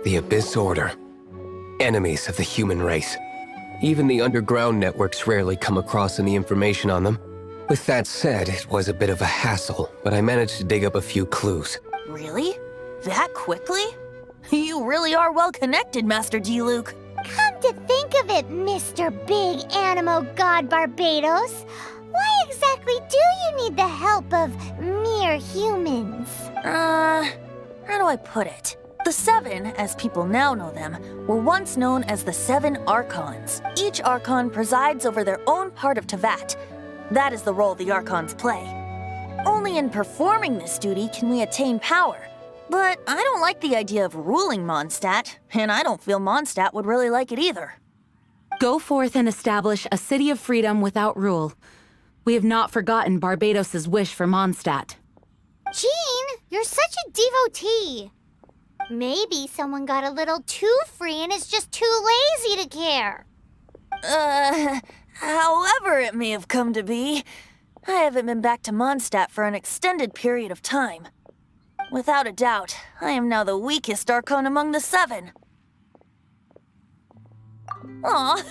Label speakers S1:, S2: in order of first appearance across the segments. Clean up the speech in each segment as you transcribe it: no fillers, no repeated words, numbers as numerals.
S1: The Abyss Order. Enemies of the human race. Even the underground networks rarely come across any information on them. With that said, it was a bit of a hassle, but I managed to dig up a few clues.
S2: Really? That quickly? You really are well connected, Master D-Luke.
S3: Come to think of it, Mr. Big Animo God Barbados, why exactly do you need the help of mere humans?
S2: How do I put it? The Seven, as people now know them, were once known as the Seven Archons. Each Archon presides over their own part of Teyvat. That is the role the Archons play. Only in performing this duty can we attain power. But I don't like the idea of ruling Mondstadt, and I don't feel Mondstadt would really like it either.
S4: Go forth and establish a city of freedom without rule. We have not forgotten Barbados' wish for Mondstadt.
S3: Jean, you're such a devotee. Maybe someone got a little too free and is just too lazy to care.
S2: However it may have come to be, I haven't been back to Mondstadt for an extended period of time. Without a doubt, I am now the weakest Archon among the Seven. Aw,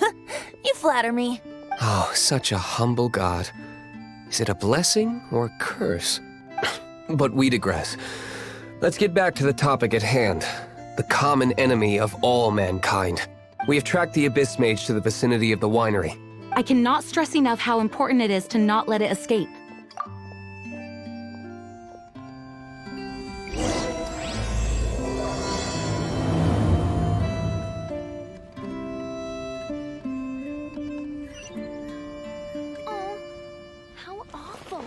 S2: you flatter me.
S1: Oh, such a humble god. Is it a blessing or a curse? But we digress. Let's get back to the topic at hand. The common enemy of all mankind. We have tracked the Abyss Mage to the vicinity of the winery.
S4: I cannot stress enough how important it is to not let it escape.
S3: Oh, how awful.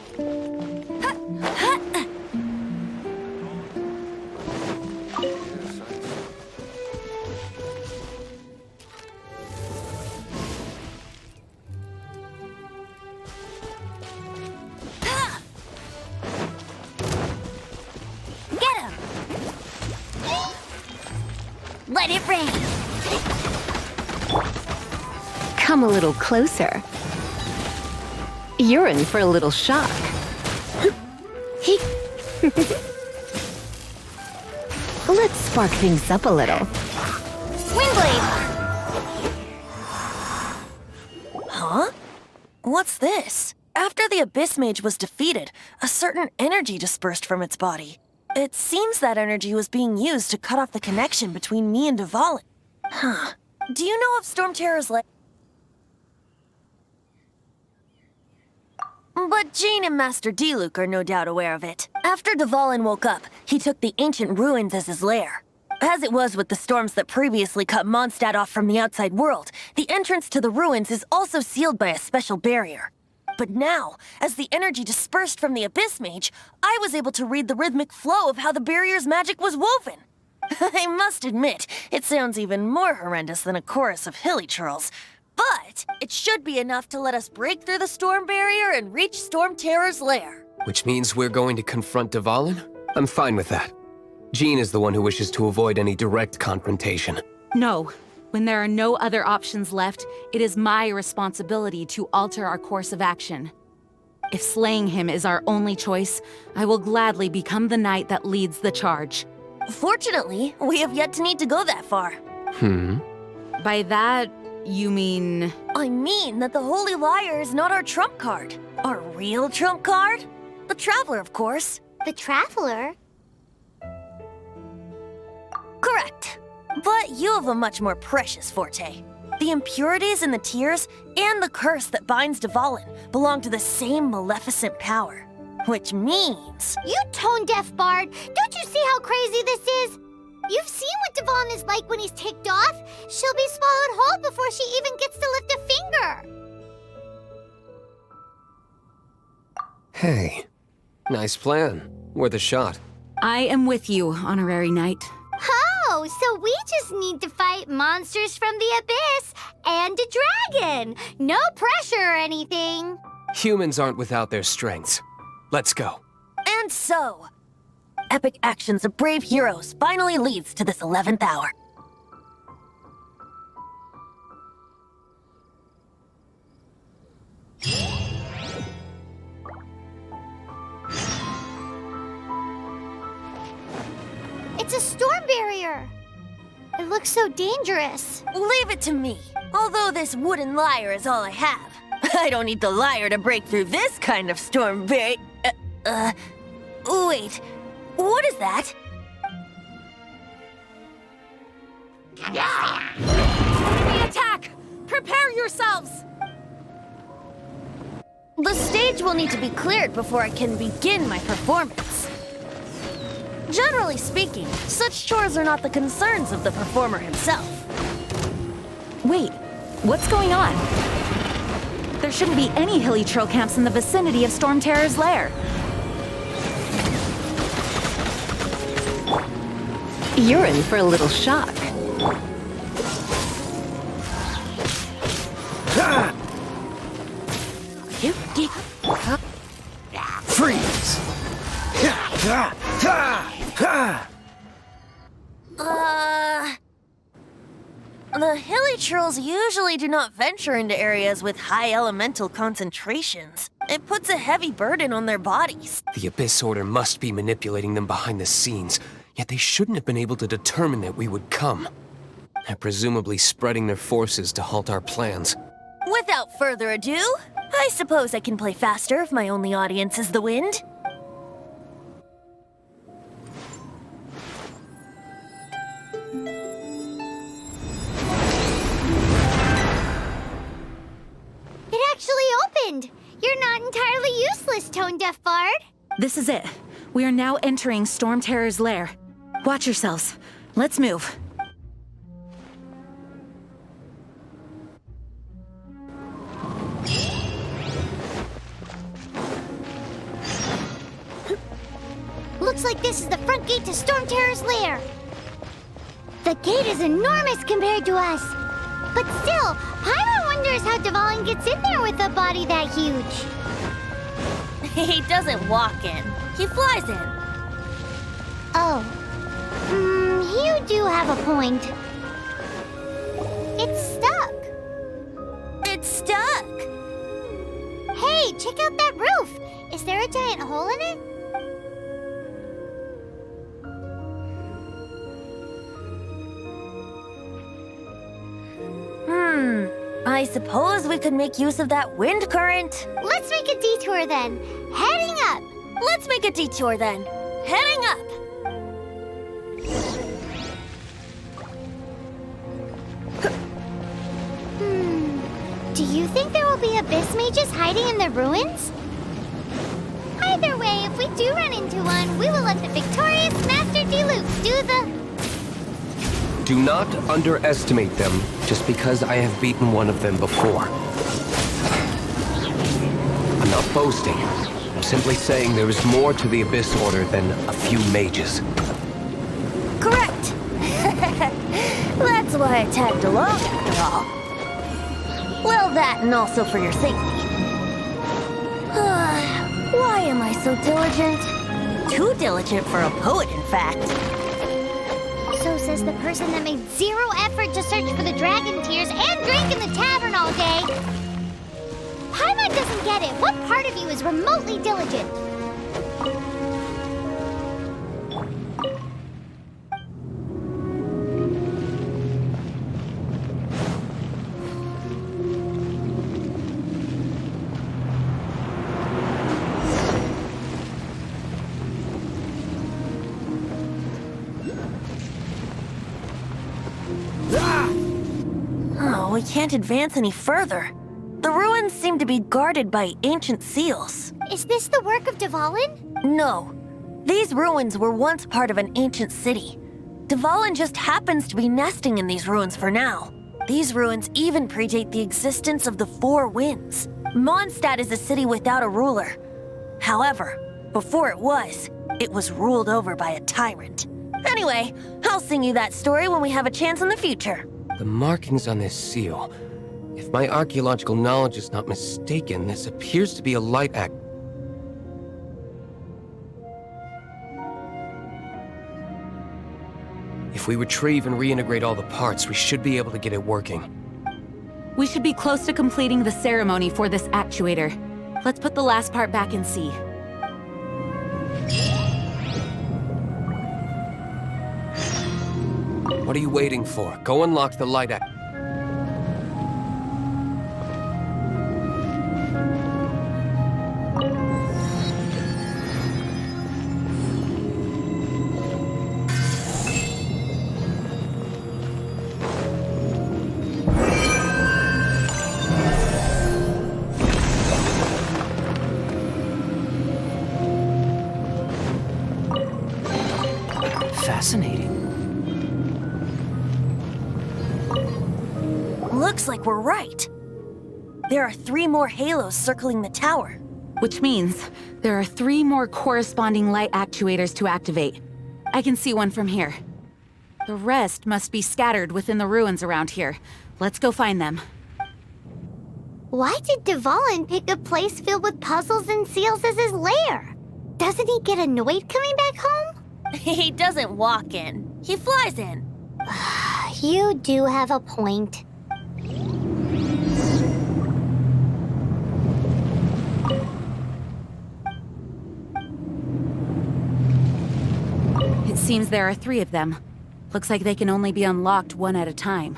S2: Let it rain!
S5: Come a little closer. You're in for a little shock. Let's spark things up a little.
S3: Windblade!
S2: Huh? What's this? After the Abyss Mage was defeated, a certain energy dispersed from its body. It seems that energy was being used to cut off the connection between me and Dvalin. Huh. Do you know of Storm Terror's lair? But Jean and Master D-Luke are no doubt aware of it. After Dvalin woke up, he took the ancient ruins as his lair. As it was with the storms that previously cut Mondstadt off from the outside world, the entrance to the ruins is also sealed by a special barrier. But now, as the energy dispersed from the Abyss Mage, I was able to read the rhythmic flow of how the barrier's magic was woven. I must admit, it sounds even more horrendous than a chorus of hilly churls. But it should be enough to let us break through the storm barrier and reach Storm Terror's lair.
S1: Which means we're going to confront Dvalin? I'm fine with that. Jean is the one who wishes to avoid any direct confrontation.
S4: No. When there are no other options left, it is my responsibility to alter our course of action. If slaying him is our only choice, I will gladly become the knight that leads the charge.
S2: Fortunately, we have yet to need to go that far.
S4: By that, you mean...
S2: I mean that the Holy Liar is not our trump card. Our real trump card? The Traveler, of course.
S3: The Traveler?
S2: Correct. But you have a much more precious forte. The impurities in the tears and the curse that binds Dvalin belong to the same maleficent power. Which means...
S3: You tone-deaf bard! Don't you see how crazy this is? You've seen what Dvalin is like when he's ticked off. She'll be swallowed whole before she even gets to lift a finger.
S1: Hey, nice plan. Worth a shot.
S4: I am with you, Honorary Knight.
S3: Oh, so we just need to fight monsters from the abyss and a dragon. No pressure or anything.
S1: Humans aren't without their strengths. Let's go.
S2: And so, epic actions of brave heroes finally leads to this 11th hour.
S3: It's a storm barrier. it looks so dangerous.
S2: Leave it to me. Although this wooden lyre is all I have, I don't need the lyre to break through this kind of storm wait, what is that?
S4: Enemy attack! Prepare yourselves!
S2: The stage will need to be cleared before I can begin my performance. Generally speaking, such chores are not the concerns of the performer himself.
S4: Wait, what's going on? There shouldn't be any hilly trail camps in the vicinity of Storm Terror's lair.
S5: You're in for a little shock.
S1: Freeze!
S2: The hilly trolls usually do not venture into areas with high elemental concentrations. It puts a heavy burden on their bodies.
S1: The Abyss Order must be manipulating them behind the scenes, yet they shouldn't have been able to determine that we would come. They're presumably spreading their forces to halt our plans.
S2: Without further ado, I suppose I can play faster if my only audience is the wind.
S3: It actually opened! You're not entirely useless, Tone Deaf Bard.
S4: This is it. We are now entering Storm Terror's lair. Watch yourselves. Let's move.
S3: Looks like this is the front gate to Storm Terror's lair. The gate is enormous compared to us. But still, Paimon wonders how Dvalin gets in there with a body that huge.
S2: He doesn't walk in. He flies in.
S3: Oh. You do have a point. It's stuck.
S2: It's stuck.
S3: Hey, check out that roof. Is there a giant hole in it?
S2: I suppose we could make use of that wind current.
S3: Let's make a detour then. Heading up.
S2: Let's make a detour then. Heading up.
S3: Do you think there will be abyss mages hiding in the ruins? Either way, if we do run into one, we will let the victorious Master Diluc do the...
S1: Do not underestimate them just because I have beaten one of them before. I'm not boasting. I'm simply saying there is more to the Abyss Order than a few mages.
S2: Correct. That's why I tagged along after all. Well, that and also for your safety. Why am I so diligent? Too diligent for a poet, in fact.
S3: So says the person that made zero effort to search for the dragon tears and drink in the tavern all day. Paimon doesn't get it. What part of you is remotely diligent?
S2: Oh, we can't advance any further. The ruins seem to be guarded by ancient seals.
S3: Is this the work of Dvalin?
S2: No. These ruins were once part of an ancient city. Dvalin just happens to be nesting in these ruins for now. These ruins even predate the existence of the Four Winds. Mondstadt is a city without a ruler. However, before it was ruled over by a tyrant. Anyway, I'll sing you that story when we have a chance in the future.
S1: The markings on this seal. If my archaeological knowledge is not mistaken, this appears to be a light act. If we retrieve and reintegrate all the parts, we should be able to get it working.
S4: We should be close to completing the ceremony for this actuator. Let's put the last part back and see.
S1: What are you waiting for? Go unlock the light act.
S6: Fascinating.
S2: Looks like we're right. There are 3 more halos circling the tower.
S4: Which means there are 3 more corresponding light actuators to activate. I can see one from here. The rest must be scattered within the ruins around here. Let's go find them.
S3: Why did Dvalin pick a place filled with puzzles and seals as his lair? Doesn't he get annoyed coming back home?
S2: He doesn't walk in. He flies in.
S3: You do have a point.
S4: It seems there are 3 of them. Looks like they can only be unlocked one at a time.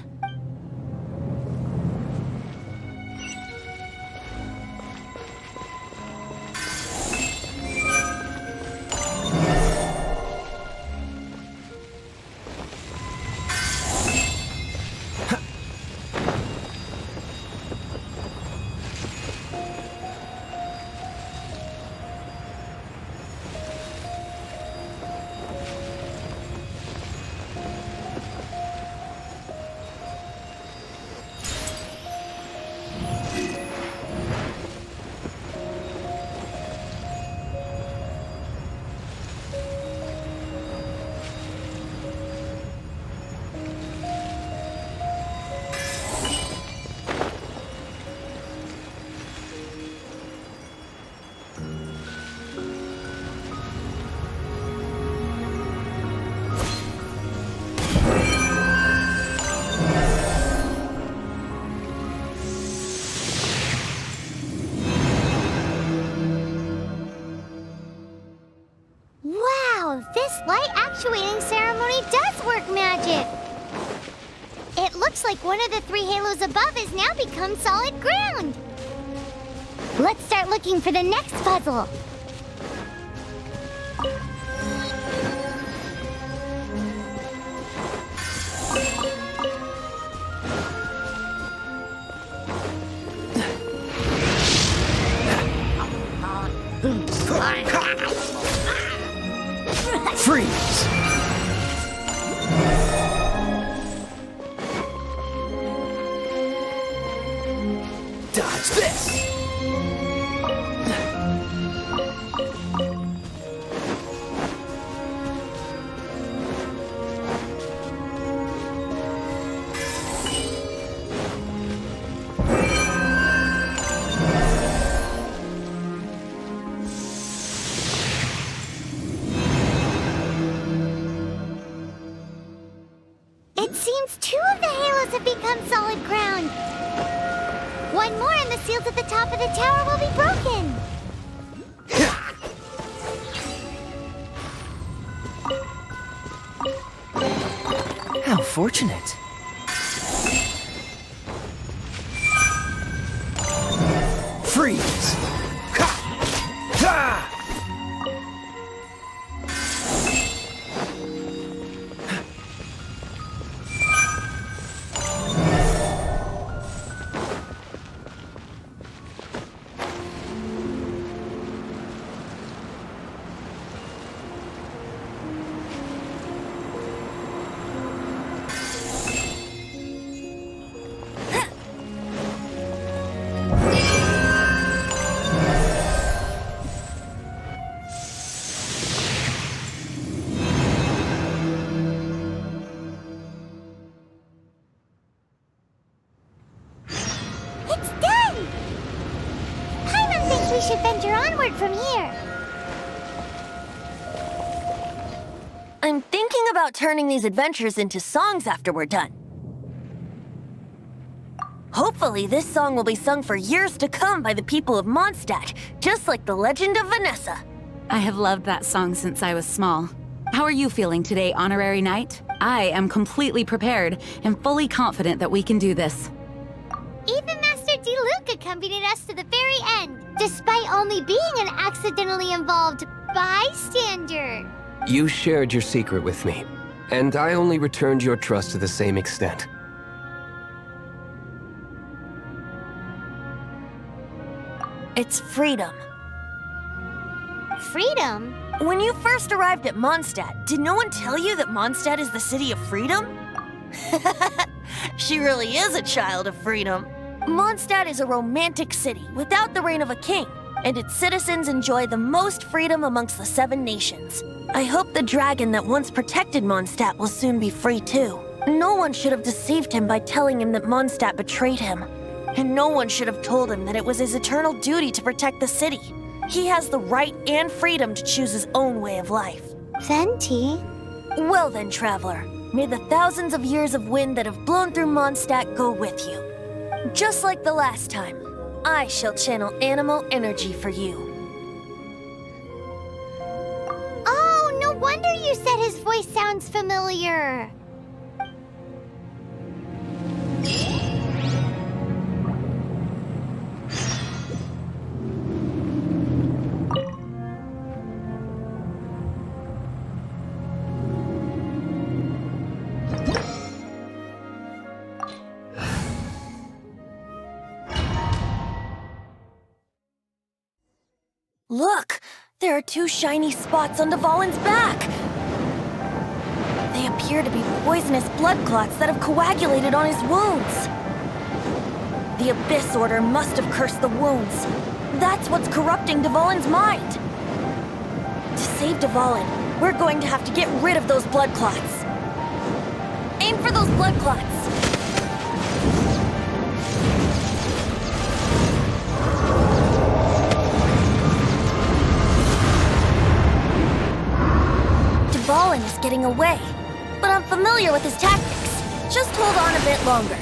S3: This light actuating ceremony does work magic! It looks like one of the 3 halos above has now become solid ground! Let's start looking for the next puzzle!
S6: Freeze! Dodge this!
S3: It seems 2 of the halos have become solid ground. One more and the seals at the top of the tower will be broken.
S6: How fortunate. Freeze! Ha!
S3: It's done! Paimon thinks we should venture onward from here.
S2: I'm thinking about turning these adventures into songs after we're done. Hopefully, this song will be sung for years to come by the people of Mondstadt, just like the legend of Vanessa.
S4: I have loved that song since I was small. How are you feeling today, Honorary Knight? I am completely prepared and fully confident that we can do this.
S3: Even Master Diluc accompanied us to the very end, despite only being an accidentally involved bystander.
S1: You shared your secret with me, and I only returned your trust to the same extent.
S2: It's freedom.
S3: Freedom?
S2: When you first arrived at Mondstadt, did no one tell you that Mondstadt is the city of freedom? She really is a child of freedom. Mondstadt is a romantic city without the reign of a king, and its citizens enjoy the most freedom amongst the 7 nations. I hope the dragon that once protected Mondstadt will soon be free too. No one should have deceived him by telling him that Mondstadt betrayed him. And no one should have told him that it was his eternal duty to protect the city. He has the right and freedom to choose his own way of life.
S3: Venti?
S2: Well then, traveler, may the thousands of years of wind that have blown through Mondstadt go with you. Just like the last time, I shall channel animal energy for you.
S3: Oh, no wonder you said his voice sounds familiar.
S2: Look! There are 2 shiny spots on Dvalin's back! They appear to be poisonous blood clots that have coagulated on his wounds. The Abyss Order must have cursed the wounds. That's what's corrupting Dvalin's mind. To save Dvalin, we're going to have to get rid of those blood clots. Aim for those blood clots! Dvalin is getting away, but I'm familiar with his tactics. Just hold on a bit longer.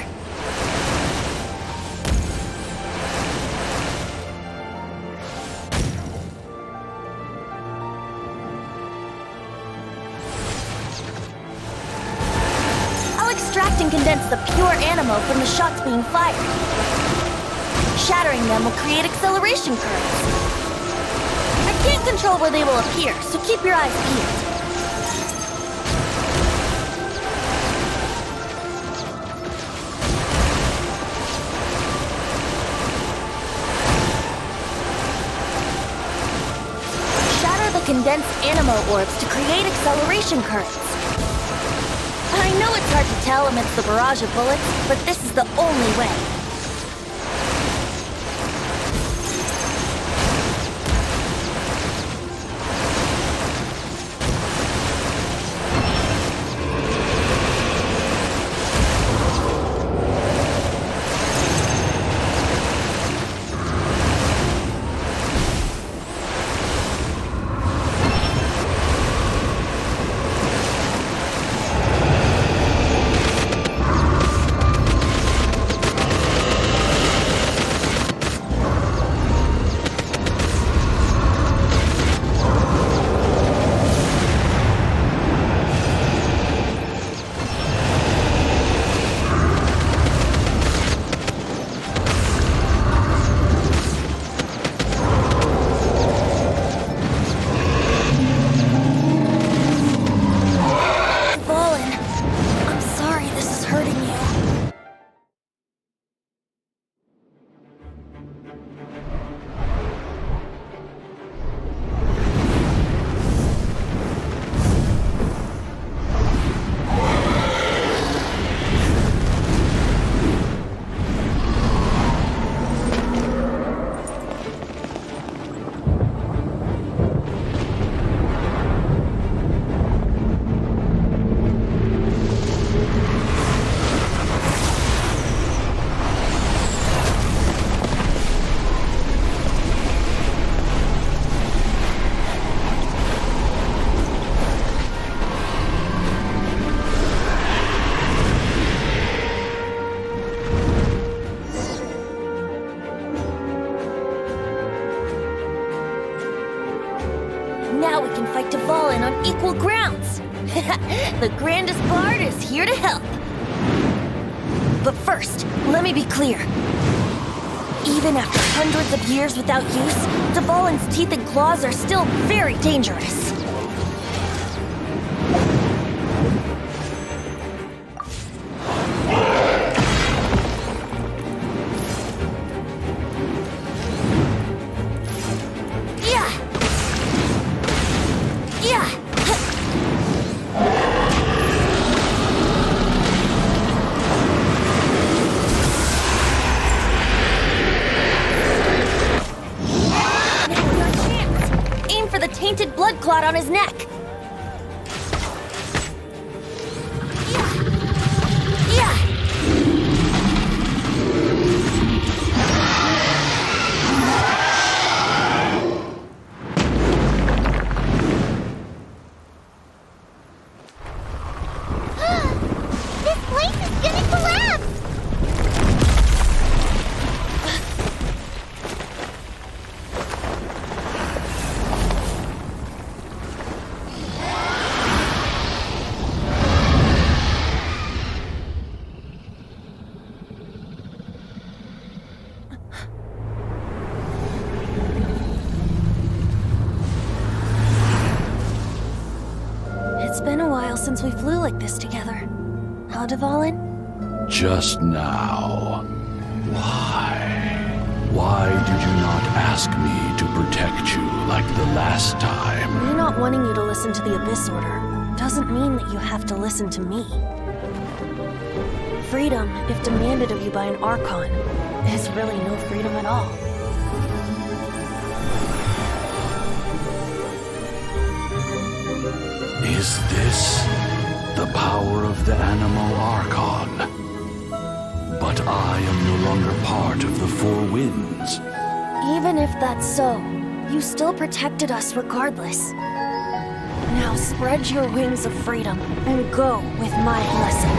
S2: I'll extract and condense the pure animo from the shots being fired. Shattering them will create acceleration currents. I can't control where they will appear, so keep your eyes peeled. Condensed animo orbs to create acceleration currents. I know it's hard to tell amidst the barrage of bullets, but this is the only way. Now we can fight Dvalin on equal grounds. The grandest bard is here to help. But first, let me be clear. Even after hundreds of years without use, Dvalin's teeth and claws are still very dangerous. Tainted blood clot on his neck.
S3: This place is gonna collapse!
S2: It's been a while since we flew like this together. Huh, Dvalin?
S7: Just now. Why? Why did you not ask me to protect you like the last time?
S2: Me not wanting you to listen to the Abyss Order doesn't mean that you have to listen to me. Freedom, if demanded of you by an Archon, is really no freedom at all.
S7: Is this the power of the Animo Archon? But I am no longer part of the Four Winds.
S2: Even if that's so, you still protected us regardless. Now spread your wings of freedom and go with my blessing.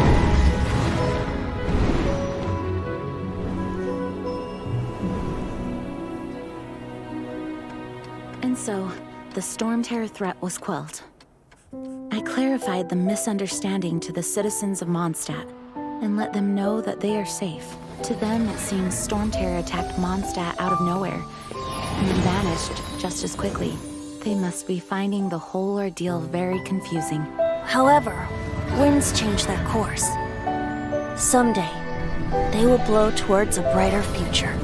S4: And so, the Storm Terror threat was quelled. I clarified the misunderstanding to the citizens of Mondstadt and let them know that they are safe. To them, it seems Storm Terror attacked Mondstadt out of nowhere and then vanished just as quickly. They must be finding the whole ordeal very confusing.
S2: However, winds change their course. Someday, they will blow towards a brighter future.